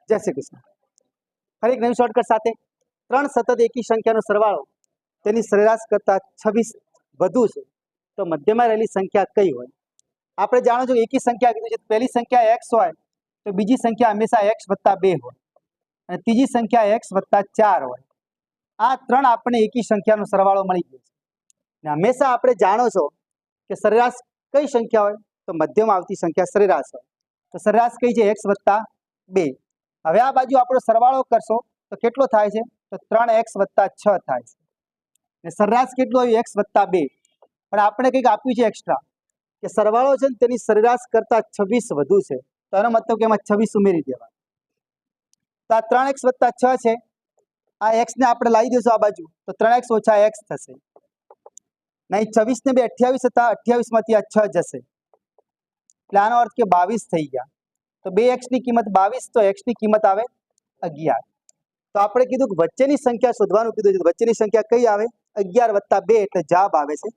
જય શ્રી કૃષ્ણ। ફરી એક નવી શોર્ટકટ સાથે ત્રણ સતત એકી સંખ્યાનો સરવાળો તેની સરેરાશ કરતા 26 વધુ છે તો મધ્યમાં રહેલી સંખ્યા કઈ હોય? આપણે જાણો છો એકી સંખ્યા કીધું છે, પહેલી સંખ્યા x હોય તો બીજી સંખ્યા હંમેશા x + 2 હોય અને ત્રીજી સંખ્યા x + 4 હોય। આ ત્રણ આપણે એકી સંખ્યાનો સરવાળો મળી ગયો છે અને હંમેશા આપણે જાણો છો કે સરેરાશ કઈ સંખ્યા હોય તો મધ્યમાં આવતી સંખ્યા સરેરાશ હોય। તો સરેરાશ કઈ છે? x + 2। હવે આ બાજુ આપણો સરવાળો કરશો તો કેટલો થાય છે? તો 3x + 6 થાય છે અને સરેરાશ કેટલું આવ્યું? x + 2। પણ આપણે કંઈક આપ્યું છે એક્સ્ટ્રા કે સરવાળો છે ને તેની સરેરાશ કરતા 26 વધુ છે, તો એનો મતલબ કે એમાં 26 ઉમેરી દેવા। તો આ 3x + 6 છે, આ x ને આપણે લાવી દઈશું આ બાજુ તો 3x - x થશે। નહીં 26 ને 2 28 હતા, 28 માંથી આ 6 જશે એટલે આનો અર્થ કે 22 થઈ ગયા। તો 2x ની કિંમત 22, તો x ની કિંમત આવે 11। તો આપણે કીધું કે વચ્ચેની સંખ્યા શોધવાનું કીધું છે, વચ્ચેની સંખ્યા કઈ આવે? 11 + 2 એટલે જવાબ આવે છે